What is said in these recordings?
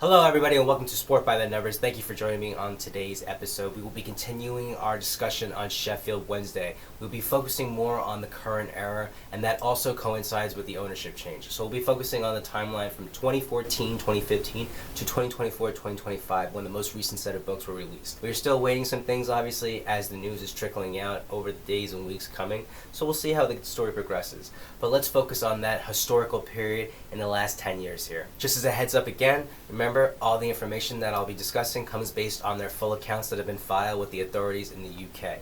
Hello everybody and welcome to Sport by the Numbers. Thank you for joining me on today's episode. We will be continuing our discussion on Sheffield Wednesday. We'll be focusing more on the current era, and that also coincides with the ownership change. So we'll be focusing on the timeline from 2014-2015 to 2024-2025 when the most recent set of books were released. We're still waiting some things obviously as the news is trickling out over the days and weeks coming, so we'll see how the story progresses. But let's focus on that historical period in the last 10 years here. Just as a heads up again, remember, all the information that I'll be discussing comes based on their full accounts that have been filed with the authorities in the UK.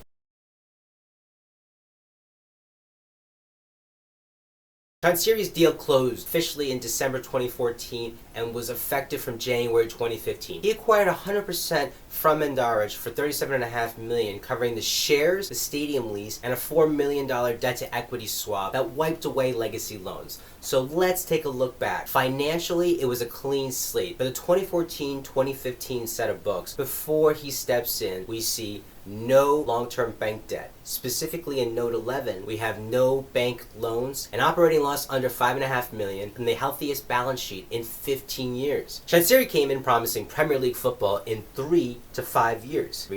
Chansiri's deal closed officially in December 2014 and was effective from January 2015. He acquired 100% from Mendarich for $37.5 million, covering the shares, the stadium lease, and a $4 million debt-to-equity swap that wiped away legacy loans. So let's take a look back. Financially, it was a clean slate. For the 2014-2015 set of books, before he steps in, we see no long-term bank debt. Specifically in Note 11, we have no bank loans, an operating loss under $5.5 million, and the healthiest balance sheet in 15 years. Chansiri came in promising Premier League football in 3 to 5 years.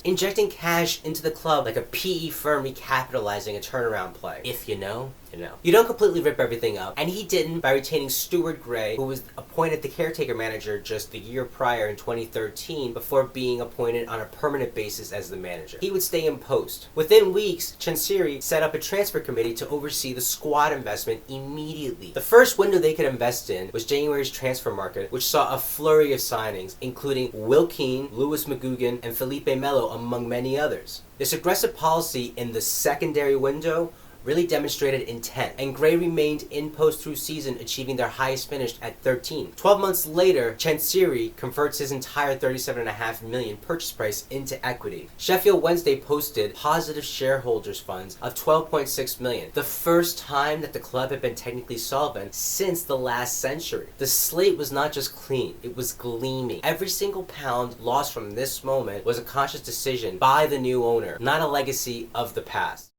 Injecting cash into the club like a PE firm recapitalizing a turnaround play. If you know, you know. You don't completely rip everything up, and he didn't by retaining Stuart Gray, who was appointed the caretaker manager just the year prior in 2013 before being appointed on a permanent basis as the manager. He would stay in post. Within weeks, Chansiri set up a transfer committee to oversee the squad investment immediately. The first window they could invest in was January's transfer market, which saw a flurry of signings, including Will Keane, Lewis McGugan, and Felipe Melo, among many others. This aggressive policy in the secondary window really demonstrated intent, and Gray remained in post through season, achieving their highest finish at 13. 12 months later, Chansiri converts his entire $37.5 million purchase price into equity. Sheffield Wednesday posted positive shareholders funds of $12.6 million, the first time that the club had been technically solvent since the last century. The slate was not just clean, it was gleaming. Every single pound lost from this moment was a conscious decision by the new owner, not a legacy of the past.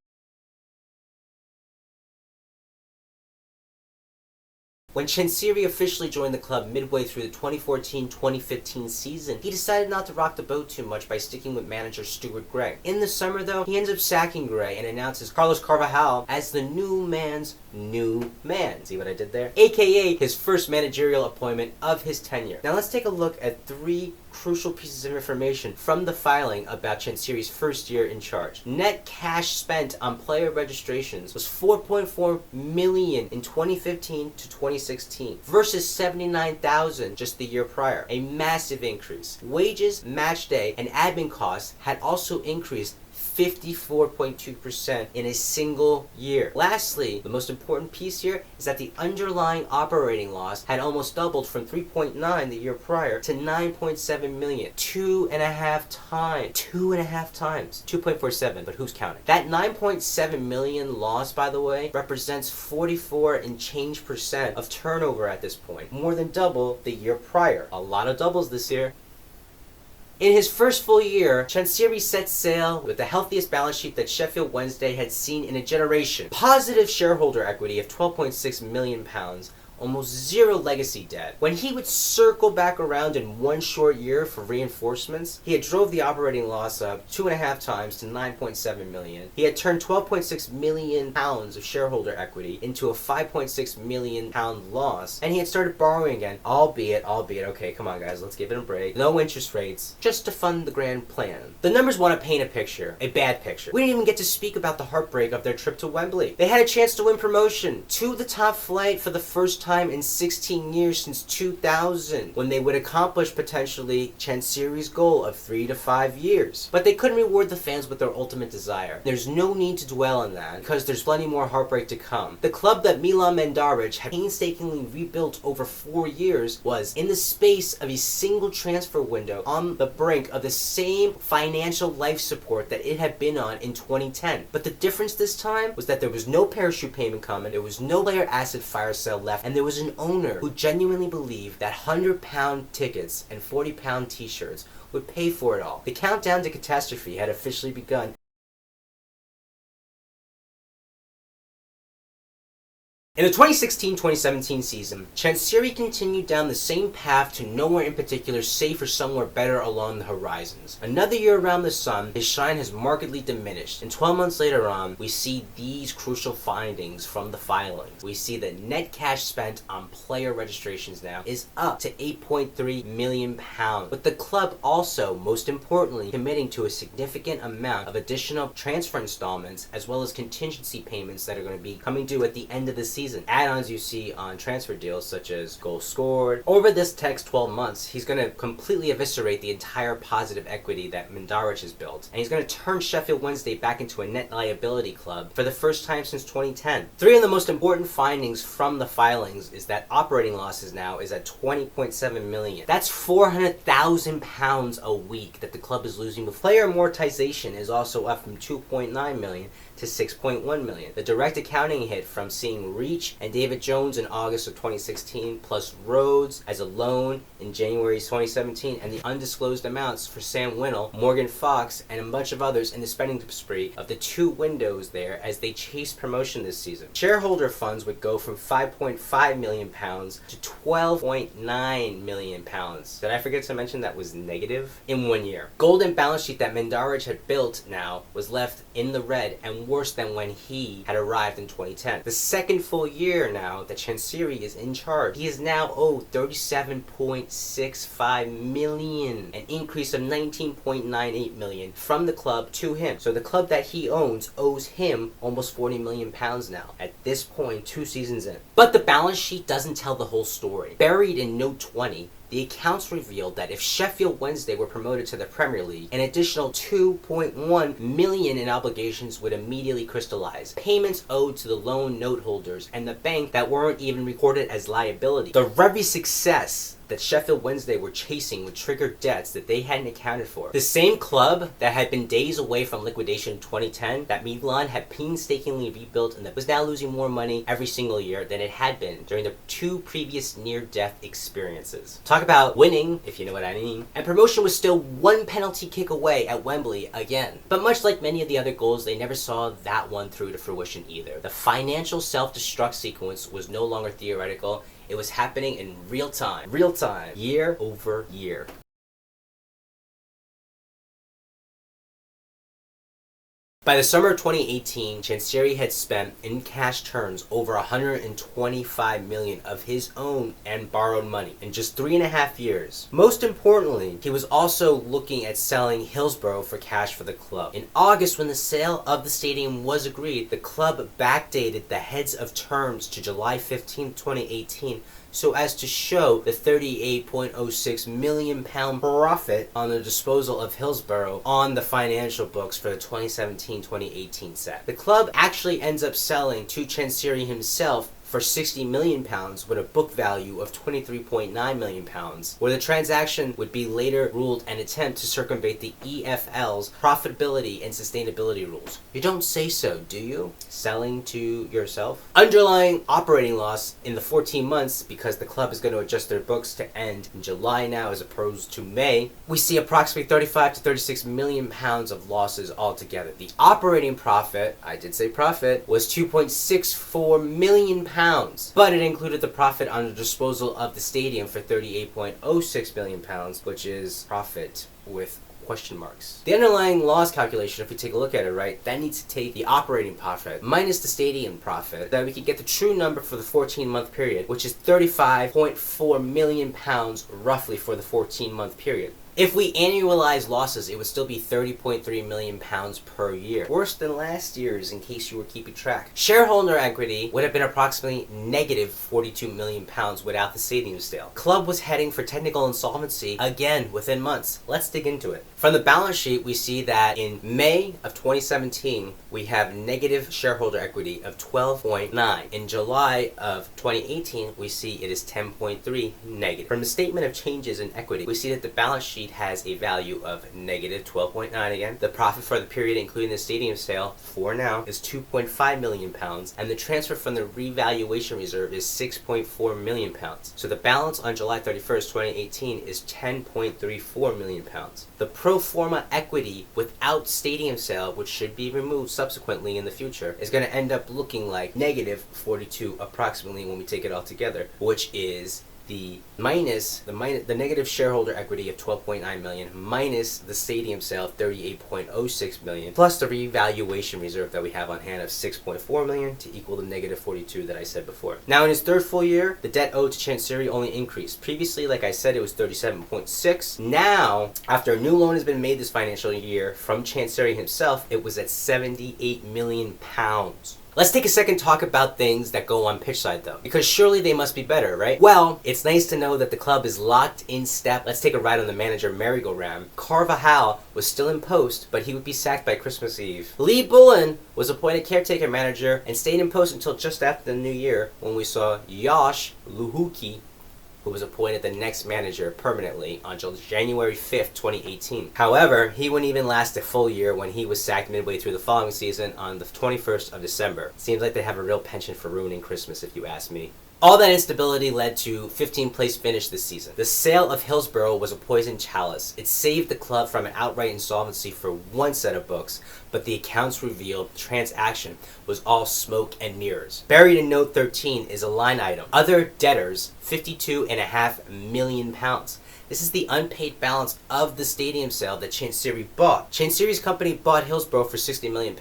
When Chansiri officially joined the club midway through the 2014-2015 season, he decided not to rock the boat too much by sticking with manager Stuart Gray. In the summer though, he ends up sacking Gray and announces Carlos Carvajal as the new man's new man. See what I did there? AKA his first managerial appointment of his tenure. Now let's take a look at 3 crucial pieces of information from the filing about Chansiri's first year in charge. Net cash spent on player registrations was $4.4 million in 2015 to 2016 versus $79,000 just the year prior, a massive increase. Wages, match day, and admin costs had also increased 54.2% in a single year. Lastly, the most important piece here is that the underlying operating loss had almost doubled from 3.9 the year prior to 9.7 million. 2.5 times. 2.47, but who's counting? That 9.7 million loss, by the way, represents 44 and change percent of turnover at this point. More than double the year prior. A lot of doubles this year. In his first full year, Chansiri set sail with the healthiest balance sheet that Sheffield Wednesday had seen in a generation. Positive shareholder equity of £12.6 million, almost zero legacy debt. When he would circle back around in one short year for reinforcements, he had drove the operating loss up 2.5 times to 9.7 million. He had turned £12.6 million of shareholder equity into a £5.6 million loss, and he had started borrowing again, albeit, okay, come on guys, let's give it a break. No interest rates, just to fund the grand plan. The numbers want to paint a picture, a bad picture. We didn't even get to speak about the heartbreak of their trip to Wembley. They had a chance to win promotion to the top flight for the first time in 16 years since 2000, when they would accomplish potentially Chansiri's goal of 3 to 5 years. But they couldn't reward the fans with their ultimate desire. There's no need to dwell on that, because there's plenty more heartbreak to come. The club that Milan Mendarich had painstakingly rebuilt over 4 years was, in the space of a single transfer window, on the brink of the same financial life support that it had been on in 2010. But the difference this time was that there was no parachute payment coming, there was no player asset fire sale left, and there was an owner who genuinely believed that £100 tickets and £40 t-shirts would pay for it all. The countdown to catastrophe had officially begun. In the 2016-2017 season, Chansiri continued down the same path to nowhere in particular save for somewhere better along the horizons. Another year around the sun, his shine has markedly diminished, and 12 months later on, we see these crucial findings from the filings. We see that net cash spent on player registrations now is up to £8.3 million, with the club also, most importantly, committing to a significant amount of additional transfer installments as well as contingency payments that are going to be coming due at the end of the season. Add-ons you see on transfer deals such as goals scored. Over this next 12 months, he's going to completely eviscerate the entire positive equity that Mandarich has built, and he's going to turn Sheffield Wednesday back into a net liability club for the first time since 2010. Three of the most important findings from the filings is that operating losses now is at 20.7 million. That's £400,000 a week that the club is losing. With player amortization is also up from 2.9 million to 6.1 million. The direct accounting hit from seeing Reach and David Jones in August of 2016, plus Rhodes as a loan in January 2017, and the undisclosed amounts for Sam Winnell, Morgan Fox, and a bunch of others in the spending spree of the 2 windows there as they chased promotion this season. Shareholder funds would go from £5.5 million to £12.9 million. Did I forget to mention that was negative in 1 year? Golden balance sheet that Mandarich had built now was left in the red and worse than when he had arrived in 2010. The second full year now that Chansiri is in charge, he is now owed £37.65 million, an increase of £19.98 million from the club to him. So the club that he owns owes him almost £40 million now at this point, 2 seasons in. But the balance sheet doesn't tell the whole story. Buried in note 20, the accounts revealed that if Sheffield Wednesday were promoted to the Premier League, an additional £2.1 million in obligations would immediately crystallize. Payments owed to the loan note holders and the bank that weren't even recorded as liability. The very success that Sheffield Wednesday were chasing would trigger debts that they hadn't accounted for. The same club that had been days away from liquidation in 2010, that Milan had painstakingly rebuilt and that was now losing more money every single year than it had been during the 2 previous near-death experiences. Talk about winning, if you know what I mean. And promotion was still 1 penalty kick away at Wembley again. But much like many of the other goals, they never saw that one through to fruition either. The financial self-destruct sequence was no longer theoretical. It was happening in real time, year over year. By the summer of 2018, Chansiri had spent, in cash terms, over $125 million of his own and borrowed money in just 3.5 years. Most importantly, he was also looking at selling Hillsborough for cash for the club. In August, when the sale of the stadium was agreed, the club backdated the heads of terms to July 15, 2018, so as to show the £38.06 million profit on the disposal of Hillsborough on the financial books for the 2017-2018 set. The club actually ends up selling to Chansiri himself for £60 million with a book value of £23.9 million, where the transaction would be later ruled an attempt to circumvent the EFL's profitability and sustainability rules. You don't say so, do you? Selling to yourself? Underlying operating loss in the 14 months, because the club is going to adjust their books to end in July now as opposed to May, we see approximately 35 to 36 million pounds of losses altogether. The operating profit, I did say profit, was 2.64 million pounds. But it included the profit on the disposal of the stadium for £38.06 million, which is profit with question marks. The underlying loss calculation, if we take a look at it, right, that needs to take the operating profit minus the stadium profit, that we can get the true number for the 14-month period, which is £35.4 million roughly for the 14-month period. If we annualize losses, it would still be £30.3 million per year. Worse than last year's, in case you were keeping track. Shareholder equity would have been approximately negative £42 million without the stadium sale. Club was heading for technical insolvency again within months. Let's dig into it. From the balance sheet, we see that in May of 2017, we have negative shareholder equity of 12.9. In July of 2018, we see it is 10.3 negative. From the statement of changes in equity, we see that the balance sheet sheet has a value of negative 12.9 again. The profit for the period, including the stadium sale, for now, is £2.5 million, and the transfer from the revaluation reserve is £6.4 million. So the balance on July 31st, 2018 is £10.34 million. The pro forma equity without stadium sale, which should be removed subsequently in the future, is going to end up looking like negative 42 approximately when we take it all together, which is the negative shareholder equity of 12.9 million minus the stadium sale of 38.06 million plus the revaluation reserve that we have on hand of 6.4 million to equal the negative 42 that I said before. Now in his third full year, the debt owed to Chansiri only increased. Previously, like I said, it was 37.6. Now, after a new loan has been made this financial year from Chansiri himself, it was at 78 million pounds. Let's take a second to talk about things that go on pitch side though, because surely they must be better, right? Well, it's nice to know that the club is locked in step. Let's take a ride on the manager merry-go-round. Carvajal was still in post, but he would be sacked by Christmas Eve. Lee Bullen was appointed caretaker manager and stayed in post until just after the new year when we saw Yash Luhuki, who was appointed the next manager permanently on January 5th, 2018. However, he wouldn't even last a full year when he was sacked midway through the following season on the 21st of December. Seems like they have a real penchant for ruining Christmas, if you ask me. All that instability led to 15th place finish this season. The sale of Hillsborough was a poisoned chalice. It saved the club from an outright insolvency for one set of books, but the accounts revealed the transaction was all smoke and mirrors. Buried in note 13 is a line item. Other debtors, £52.5 million. This is the unpaid balance of the stadium sale that Chansiri bought. Chansiri's company bought Hillsborough for £60 million.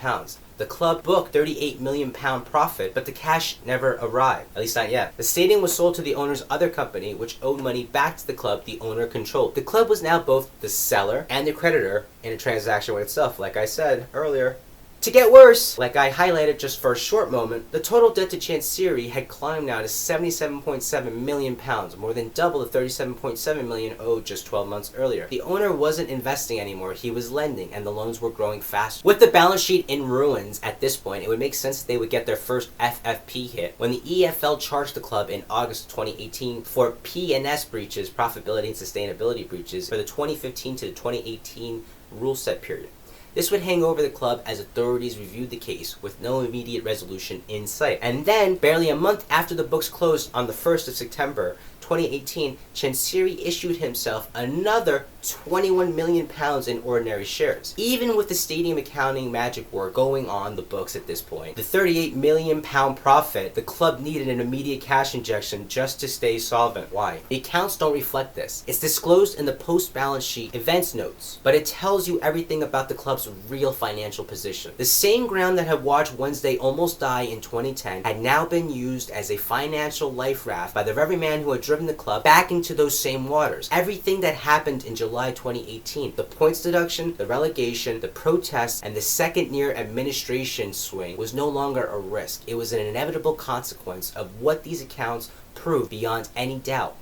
The club booked £38 million profit, but the cash never arrived, at least not yet. The stadium was sold to the owner's other company, which owed money back to the club the owner controlled. The club was now both the seller and the creditor in a transaction with itself, like I said earlier. To get worse, like I highlighted just for a short moment, the total debt to Chansiri had climbed now to £77.7 million, more than double the £37.7 million owed just 12 months earlier. The owner wasn't investing anymore, he was lending, and the loans were growing faster. With the balance sheet in ruins at this point, it would make sense that they would get their first FFP hit when the EFL charged the club in August 2018 for P&S breaches, profitability and sustainability breaches, for the 2015 to the 2018 rule set period. This would hang over the club as authorities reviewed the case with no immediate resolution in sight. And then, barely a month after the books closed on the 1st of September 2018, Chansiri issued himself another £21 million in ordinary shares. Even with the stadium accounting magic work going on the books at this point, the £38 million profit, the club needed an immediate cash injection just to stay solvent. Why? The accounts don't reflect this. It's disclosed in the post-balance sheet events notes, but it tells you everything about the club's real financial position. The same ground that had watched Wednesday almost die in 2010 had now been used as a financial life raft by the very man who had driven the club back into those same waters. Everything that happened in July 2018, the points deduction, the relegation, the protests, and the second near administration swing was no longer a risk. It was an inevitable consequence of what these accounts proved beyond any doubt.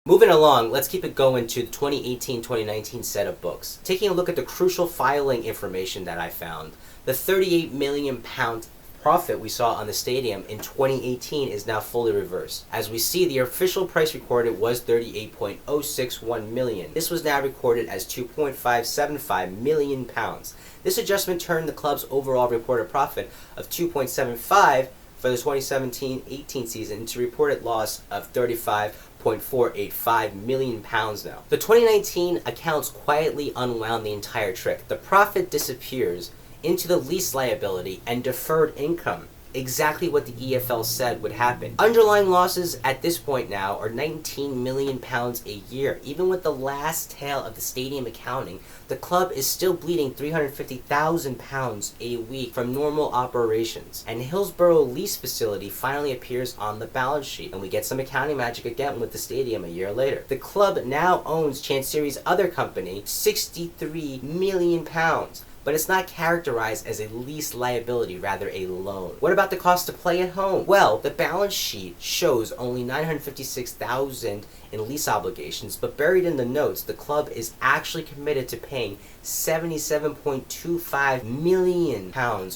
Moving along, let's keep it going to the 2018-2019 set of books. Taking a look at the crucial filing information that I found, the £38 million profit we saw on the stadium in 2018 is now fully reversed. As we see, the official price recorded was £38.061 million. This was now recorded as £2.575 million. This adjustment turned the club's overall reported profit of $2.75 for the 2017-18 season into reported loss of £35.485 million now. The 2019 accounts quietly unwound the entire trick. The profit disappears into the lease liability and deferred income. Exactly what the EFL said would happen. Underlying losses at this point now are £19 million a year. Even with the last tail of the stadium accounting, the club is still bleeding £350,000 a week from normal operations. And Hillsborough lease facility finally appears on the balance sheet, and we get some accounting magic again with the stadium a year later. The club now owns Chansiri's other company, £63 million. but it's not characterized as a lease liability, rather a loan. What about the cost to play at home? Well, the balance sheet shows only $956,000 in lease obligations, but buried in the notes, the club is actually committed to paying £77.25 million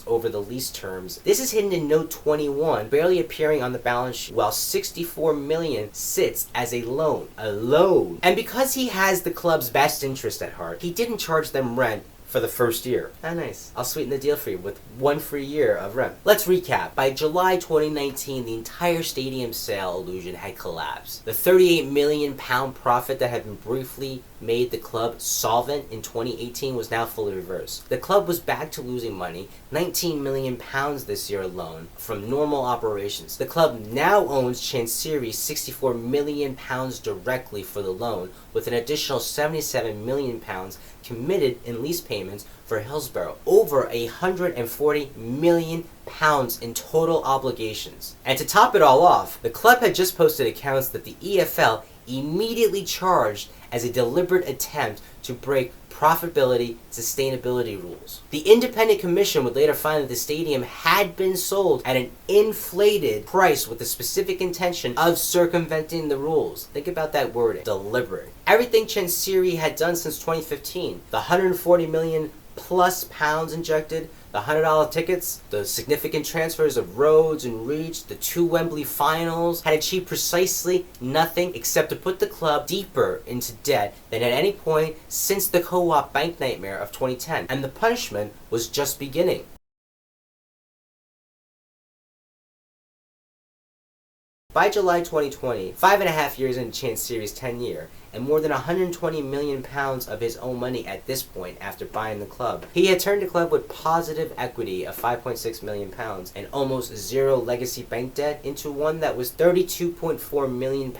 over the lease terms. This is hidden in note 21, barely appearing on the balance sheet, while $64 million sits as a loan. A loan. And because he has the club's best interest at heart, he didn't charge them rent for the first year. Ah, nice. I'll sweeten the deal for you with 1 free year of rent. Let's recap. By July 2019, the entire stadium sale illusion had collapsed. The £38 million profit that had been briefly made the club solvent in 2018 was now fully reversed. The club was back to losing money, £19 million this year alone, from normal operations. The club now owns Chansiri £64 million directly for the loan, with an additional £77 million committed in lease payments for Hillsborough, over £140 million in total obligations. And to top it all off, the club had just posted accounts that the EFL immediately charged as a deliberate attempt to break profitability sustainability rules. The independent commission would later find that the stadium had been sold at an inflated price with the specific intention of circumventing the rules. Think about that wording. Deliberate. Everything Chansiri had done since 2015, the $140 million plus injected, the $100 tickets, the significant transfers of Rhodes and Reach, the 2 Wembley finals, had achieved precisely nothing except to put the club deeper into debt than at any point since the co-op bank nightmare of 2010. And the punishment was just beginning. By July 2020, 5.5 years into Chansiri's tenure, and more than £120 million of his own money at this point after buying the club, he had turned the club with positive equity of £5.6 million and almost zero legacy bank debt into one that was £32.4 million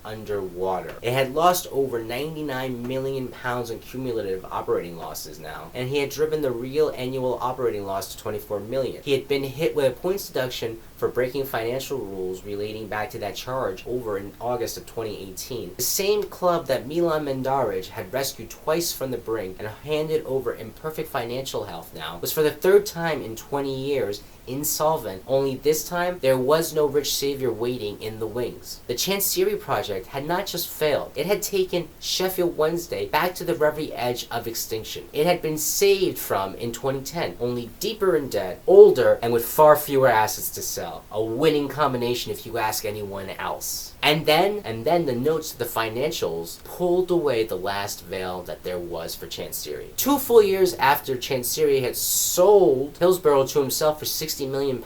underwater. It had lost over £99 million in cumulative operating losses now, and he had driven the real annual operating loss to £24 million. He had been hit with a points deduction for breaking financial rules relating back to that charge over in August of 2018. The same club that Milan Mandaric had rescued twice from the brink and handed over in perfect financial health now was for the 3rd time in 20 years insolvent, only this time there was no rich savior waiting in the wings. The Chansiri project had not just failed, it had taken Sheffield Wednesday back to the very edge of extinction. It had been saved from in 2010, only deeper in debt, older, and with far fewer assets to sell. A winning combination if you ask anyone else. And then the notes to the financials pulled away the last veil that there was for Chansiri. 2 full years after Chansiri had sold Hillsborough to himself for £60 million,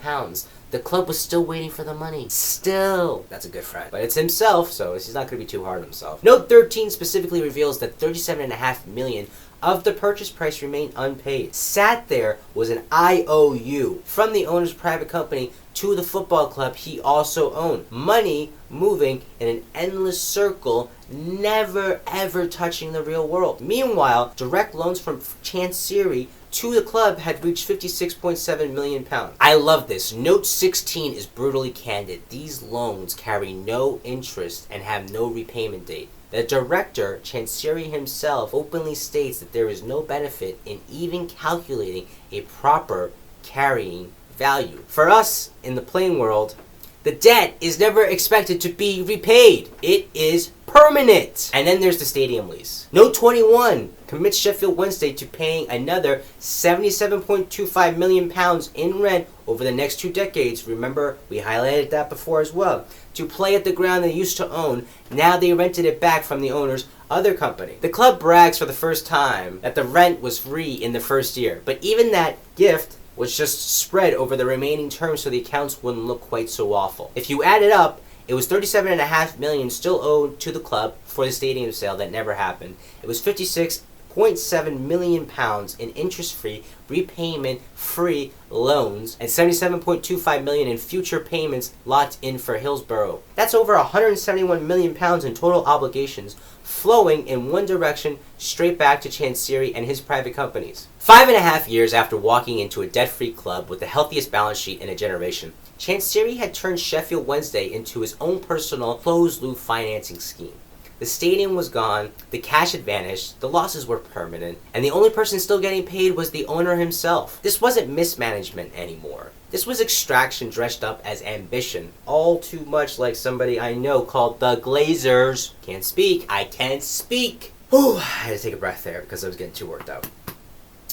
the club was still waiting for the money. Still. That's a good friend. But it's himself, so he's not going to be too hard on himself. Note 13 specifically reveals that $37.5 million of the purchase price remained unpaid. Sat there was an IOU from the owner's private company to the football club he also owned. Money moving in an endless circle, never ever touching the real world. Meanwhile, direct loans from Chansiri to the club had reached £56.7 million. I love this. Note 16 is brutally candid. These loans carry no interest and have no repayment date. The director, Chansiri himself, openly states that there is no benefit in even calculating a proper carrying value. For us, in the plain world, the debt is never expected to be repaid. It is permanent. And then there's the stadium lease. Note 21 commits Sheffield Wednesday to paying another £77.25 million in rent over the next 2 decades. Remember, we highlighted that before as well. To play at the ground they used to own, now they rented it back from the owner's other company. The club brags for the first time that the rent was free in the first year, but even that gift was just spread over the remaining term so the accounts wouldn't look quite so awful. If you add it up, it was $37.5 million still owed to the club for the stadium sale that never happened. It was £56.7 million in interest-free, repayment-free loans, and £77.25 million in future payments locked in for Hillsborough. That's over £171 million in total obligations, flowing in one direction straight back to Chansiri and his private companies. 5.5 years after walking into a debt-free club with the healthiest balance sheet in a generation, Chansiri had turned Sheffield Wednesday into his own personal closed-loop financing scheme. The The stadium was gone, the cash had vanished, the losses were permanent, and the only person still getting paid was the owner himself. This wasn't mismanagement anymore. This was extraction dressed up as ambition, all too much like somebody I know called the Glazers. Can't speak, I can't speak. Whew, I had to take a breath there because I was getting too worked up.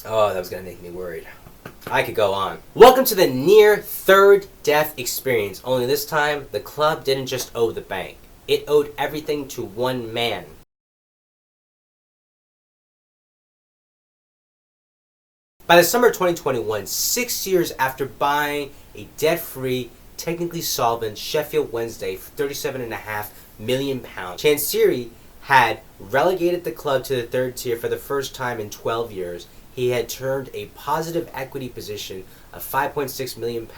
Oh, that was gonna make me worried. I could go on. Welcome to the near third death experience, only this time the club didn't just owe the bank. It owed everything to one man. By the summer of 2021, 6 years after buying a debt-free, technically solvent Sheffield Wednesday for £37.5 million, Chansiri had relegated the club to the third tier for the first time in 12 years. He had turned a positive equity position of £5.6 million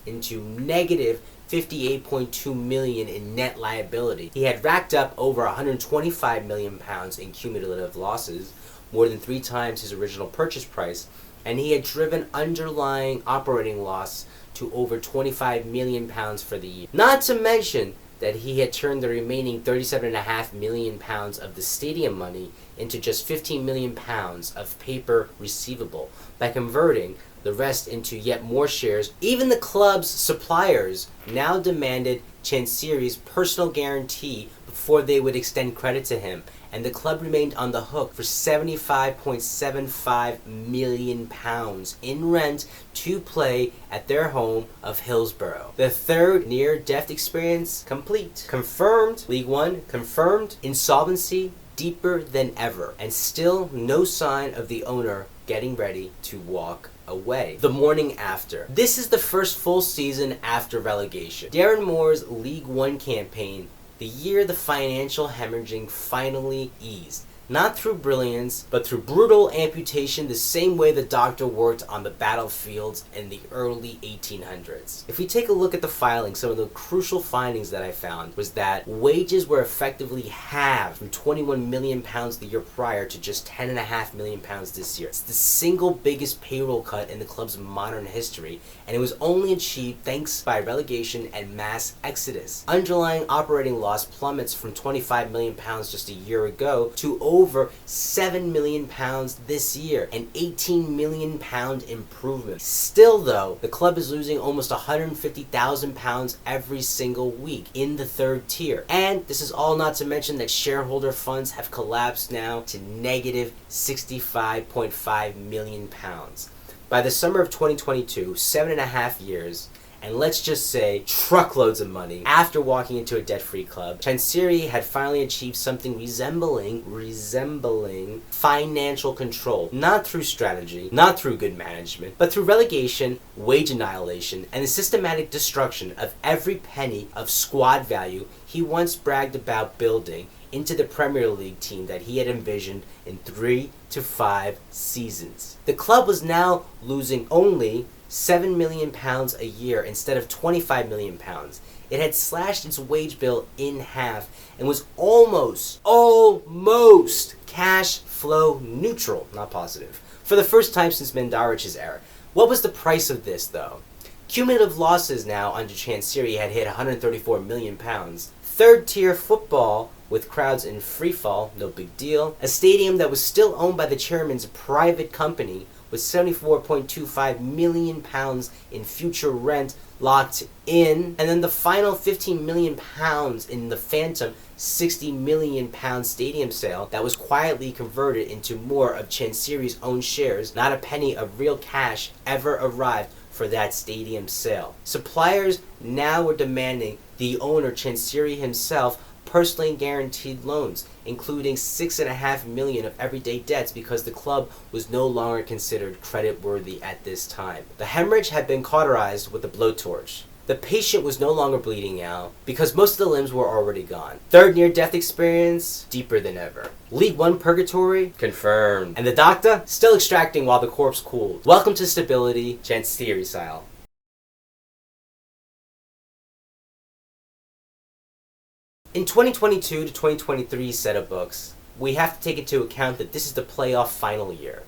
into negative $58.2 million in net liability. He had racked up over £125 million in cumulative losses, more than 3 times his original purchase price, and he had driven underlying operating loss to over £25 million for the year. Not to mention that he had turned the remaining £37.5 million of the stadium money into just £15 million of paper receivable by converting the rest into yet more shares. Even the club's suppliers now demanded Chansiri's personal guarantee before they would extend credit to him, and the club remained on the hook for £75.75 million in rent to play at their home of Hillsborough. The third near-death experience complete. Confirmed, League One, confirmed, insolvency deeper than ever, and still no sign of the owner getting ready to walk away. The morning after. This is the first full season after relegation. Darren Moore's League One campaign, the year the financial hemorrhaging finally eased. Not through brilliance, but through brutal amputation, the same way the doctor worked on the battlefields in the early 1800s. If we take a look at the filings, some of the crucial findings that I found was that wages were effectively halved from £21 million the year prior to just £10.5 million this year. It's the single biggest payroll cut in the club's modern history, and it was only achieved thanks by relegation and mass exodus. Underlying operating loss plummets from £25 million just a year ago to over £7 million this year, an £18 million improvement. Still though, the club is losing almost £150,000 every single week in the third tier. And this is all not to mention that shareholder funds have collapsed now to negative £65.5 million. By the summer of 2022, 7.5 years, and let's just say truckloads of money, after walking into a debt-free club, Chansiri had finally achieved something resembling financial control. Not through strategy, not through good management, but through relegation, wage annihilation, and the systematic destruction of every penny of squad value he once bragged about building into the Premier League team that he had envisioned in 3 to 5 seasons. The club was now losing only £7 million a year instead of £25 million. It had slashed its wage bill in half and was almost cash flow neutral, not positive, for the first time since Mendaric's era. What was the price of this though? Cumulative losses now under Chansiri had hit £134 million. Third tier football with crowds in freefall, no big deal. A stadium that was still owned by the chairman's private company with £74.25 million in future rent locked in, and then the final £15 million in the phantom £60 million stadium sale that was quietly converted into more of Chansiri's own shares. Not a penny of real cash ever arrived for that stadium sale. Suppliers now were demanding the owner, Chansiri himself, personally guaranteed loans, including $6.5 million of everyday debts because the club was no longer considered creditworthy at this time. The hemorrhage had been cauterized with a blowtorch. The patient was no longer bleeding out because most of the limbs were already gone. Third near-death experience, deeper than ever. League One purgatory, confirmed. And the doctor, still extracting while the corpse cooled. Welcome to stability, Chansiri style. In 2022 to 2023 set of books, we have to take into account that this is the playoff final year.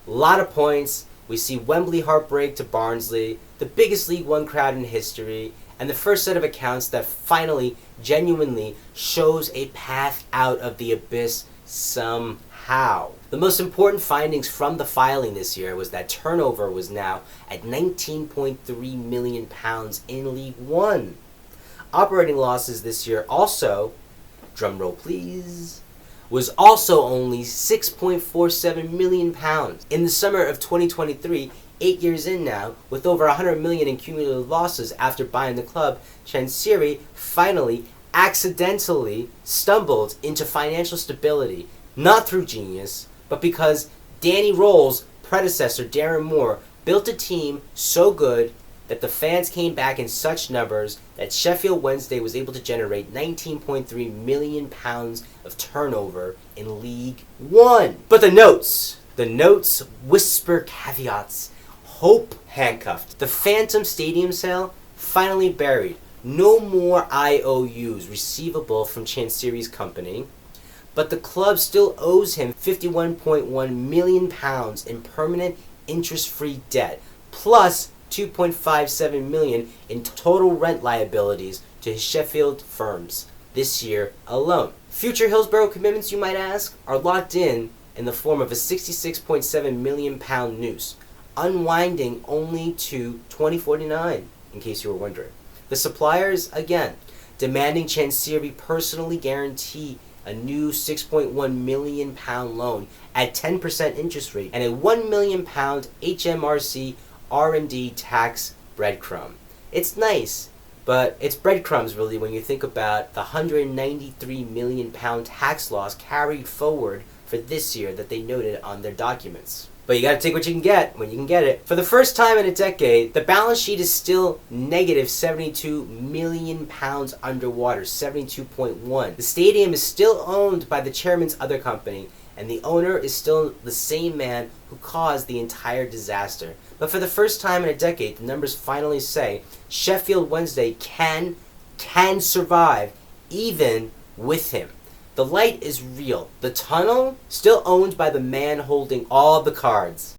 A lot of points. We see Wembley heartbreak to Barnsley, the biggest League One crowd in history, and the first set of accounts that finally, genuinely shows a path out of the abyss somehow. The most important findings from the filing this year was that turnover was now at £19.3 million in League One. Operating losses this year also, drumroll please, was also only £6.47 million. In the summer of 2023, 8 years in now, with over $100 million in cumulative losses after buying the club, Chansiri finally accidentally stumbled into financial stability, not through genius, but because Danny Roll's predecessor, Darren Moore, built a team so good that the fans came back in such numbers that Sheffield Wednesday was able to generate £19.3 million of turnover in League One. But the notes whisper caveats. Hope handcuffed. The Phantom Stadium sale finally buried. No more IOUs receivable from Chansiri's company, but the club still owes him £51.1 million in permanent interest-free debt, plus $2.57 million in total rent liabilities to his Sheffield firms this year alone. Future Hillsborough commitments, you might ask, are locked in the form of a £66.7 million noose, unwinding only to 2049, in case you were wondering. The suppliers, again, demanding Chansiri personally guarantee a new £6.1 million loan at 10% interest rate and a £1 million HMRC R&D tax breadcrumb. It's nice, but it's breadcrumbs really when you think about the £193 million tax loss carried forward for this year that they noted on their documents. But you gotta take what you can get when you can get it. For the first time in a decade, the balance sheet is still negative £72 million underwater, 72.1. The stadium is still owned by the chairman's other company, and the owner is still the same man who caused the entire disaster. But for the first time in a decade, the numbers finally say Sheffield Wednesday can survive even with him. The light is real. The tunnel, still owned by the man holding all the cards.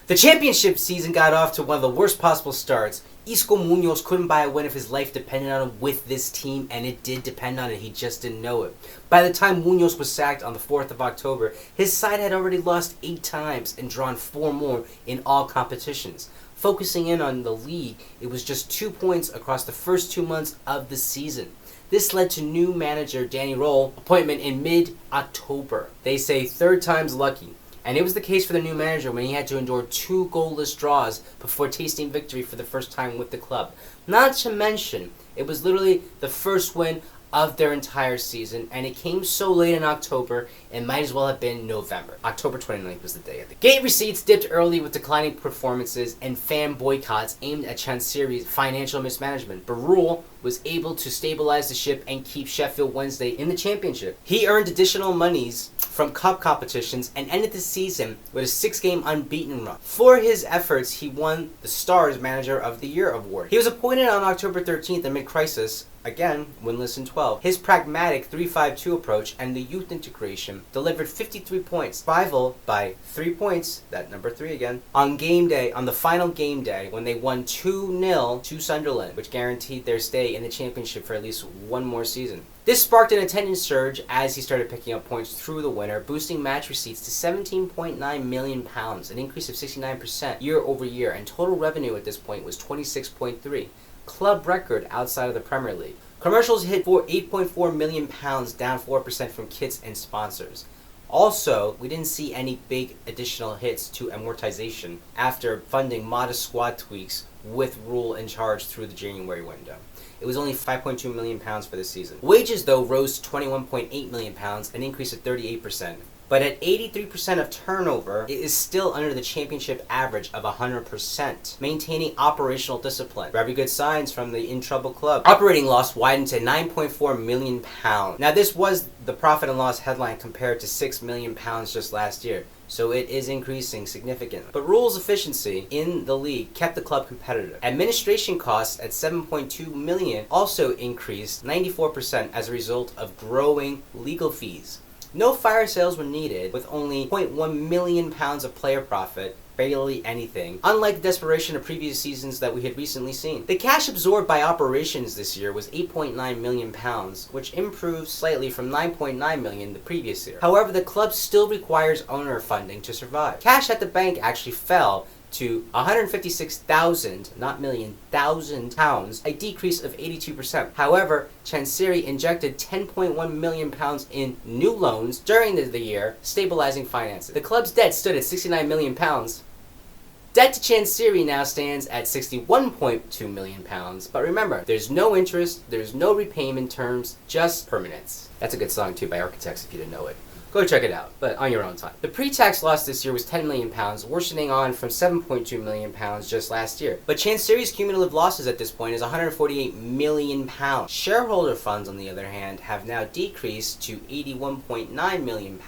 The championship season got off to one of the worst possible starts. Isco Munoz couldn't buy a win if his life depended on it with this team, and it did depend on it. He just didn't know it. By the time Munoz was sacked on the 4th of October, his side had already lost 8 times and drawn 4 more in all competitions. Focusing in on the league, it was just 2 points across the first 2 months of the season. This led to new manager Danny Roll appointment in mid-October. They say 3rd time's lucky. And it was the case for the new manager when he had to endure 2 goalless draws before tasting victory for the first time with the club. Not to mention, it was literally the first win of their entire season, and it came so late in October, it might as well have been November. October 29th was the day of the gate receipts dipped early with declining performances and fan boycotts aimed at Chansiri's financial mismanagement. But Rule was able to stabilize the ship and keep Sheffield Wednesday in the championship. He earned additional monies from cup competitions and ended the season with a 6-game unbeaten run. For his efforts, he won the Stars Manager of the Year award. He was appointed on October 13th amid crisis, again, winless in 12. His pragmatic 3-5-2 approach and the youth integration delivered 53 points, rivaled by 3 points, that number 3 again, on game day, on the final game day, when they won 2-0 to Sunderland, which guaranteed their stay in the championship for at least 1 more season. This sparked an attendance surge as he started picking up points through the winter, boosting match receipts to £17.9 million, an increase of 69% year over year, and total revenue at this point was 26.3, club record outside of the Premier League. Commercials hit for £8.4 million, down 4% from kits and sponsors. Also, we didn't see any big additional hits to amortization after funding modest squad tweaks with Rule in charge through the January window. It was only £5.2 million for the season. Wages, though, rose to £21.8 million, an increase of 38%. But at 83% of turnover, it is still under the championship average of 100%, maintaining operational discipline. Very good signs from the in-trouble club. Operating loss widened to £9.4 million. Now, this was the profit and loss headline compared to £6 million just last year, so it is increasing significantly. But Rule's efficiency in the league kept the club competitive. Administration costs at $7.2 million also increased 94% as a result of growing legal fees. No fire sales were needed, with only £0.1 million of player profit barely anything, unlike the desperation of previous seasons that we had recently seen. The cash absorbed by operations this year was £8.9 million, which improved slightly from £9.9 million the previous year. However, the club still requires owner funding to survive. Cash at the bank actually fell to 156,000, not million, £1,000, a decrease of 82%. However, Chansiri injected £10.1 million in new loans during the year, stabilizing finances. The club's debt stood at £69 million. Debt to Chansiri now stands at £61.2 million, but remember, there's no interest, there's no repayment terms, just permanence. That's a good song too by Architects if you didn't know it. Go check it out, but on your own time. The pre-tax loss this year was £10 million, worsening on from £7.2 million just last year. But Chansiri's cumulative losses at this point is £148 million. Shareholder funds, on the other hand, have now decreased to £81.9 million,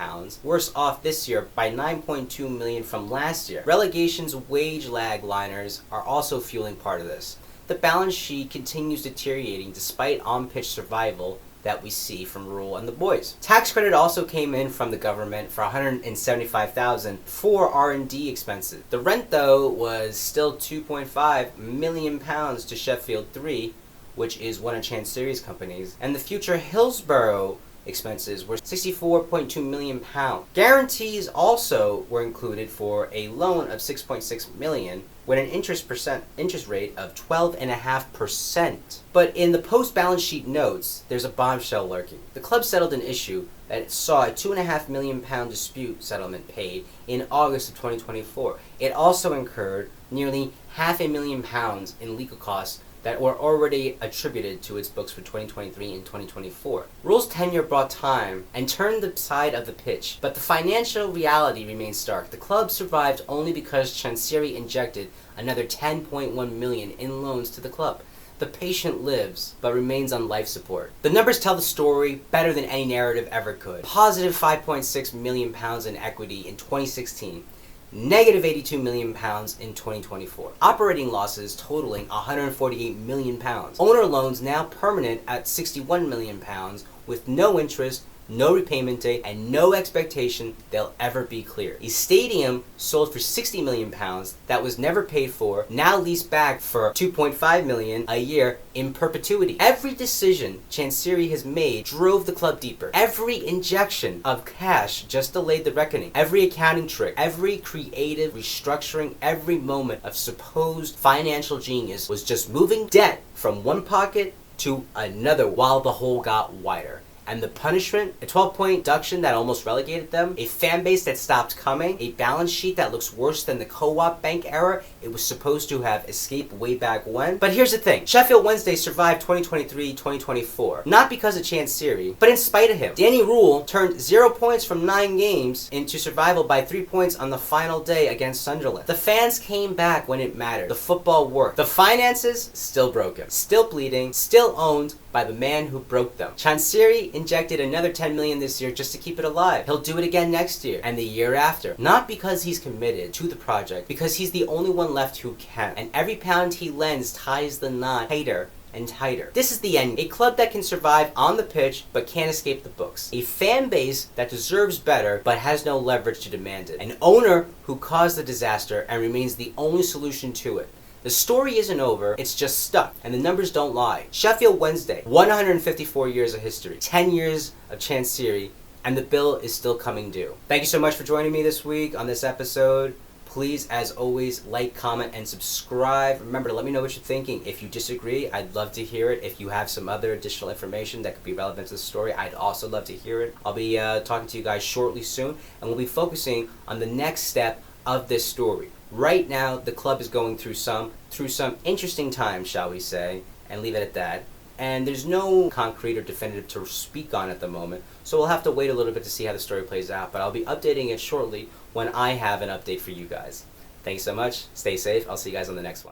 worse off this year by $9.2 million from last year. Relegation's wage lag liners are also fueling part of this. The balance sheet continues deteriorating despite on-pitch survival that we see from Rule and the boys. Tax credit also came in from the government for $175,000 for R&D expenses. The rent, though, was still £2.5 million to Sheffield 3, which is one of Chansiri's companies, and the future Hillsborough expenses were £64.2 million. Guarantees also were included for a loan of $6.6 million with an interest rate of 12.5%. But in the post-balance sheet notes, there's a bombshell lurking. The club settled an issue that saw a £2.5 million dispute settlement paid in August of 2024. It also incurred nearly £500,000 in legal costs that were already attributed to its books for 2023 and 2024. Rule's tenure brought time and turned the side of the pitch, but the financial reality remains stark. The club survived only because Chansiri injected another $10.1 million in loans to the club. The patient lives, but remains on life support. The numbers tell the story better than any narrative ever could. Positive £5.6 million in equity in 2016. Negative £82 million in 2024. Operating losses totaling £148 million. Owner loans now permanent at £61 million with no interest, no repayment date, and no expectation they'll ever be cleared. A stadium sold for £60 million that was never paid for, now leased back for $2.5 million a year in perpetuity. Every decision Chansiri has made drove the club deeper. Every injection of cash just delayed the reckoning. Every accounting trick, every creative restructuring, every moment of supposed financial genius was just moving debt from one pocket to another while the hole got wider. And the punishment, a 12-point deduction that almost relegated them, a fan base that stopped coming, a balance sheet that looks worse than the co-op bank era it was supposed to have escaped way back when. But here's the thing, Sheffield Wednesday survived 2023-2024, not because of Chansiri, but in spite of him. Danny Rule turned 0 points from 9 games into survival by 3 points on the final day against Sunderland. The fans came back when it mattered. The football worked. The finances, still broken, still bleeding, still owned by the man who broke them. Chansiri injected another $10 million this year just to keep it alive. He'll do it again next year and the year after. Not because he's committed to the project, because he's the only one left who can. And every pound he lends ties the knot tighter and tighter. This is the end. A club that can survive on the pitch but can't escape the books. A fan base that deserves better but has no leverage to demand it. An owner who caused the disaster and remains the only solution to it. The story isn't over, it's just stuck, and the numbers don't lie. Sheffield Wednesday, 154 years of history, 10 years of Chansiri, and the bill is still coming due. Thank you so much for joining me this week on this episode. Please, as always, like, comment, and subscribe. Remember to let me know what you're thinking. If you disagree, I'd love to hear it. If you have some other additional information that could be relevant to the story, I'd also love to hear it. I'll be talking to you guys shortly soon, and we'll be focusing on the next step of this story. Right now, the club is going through some interesting times, shall we say, and leave it at that. And there's no concrete or definitive to speak on at the moment, so we'll have to wait a little bit to see how the story plays out, but I'll be updating it shortly when I have an update for you guys. Thanks so much. Stay safe. I'll see you guys on the next one.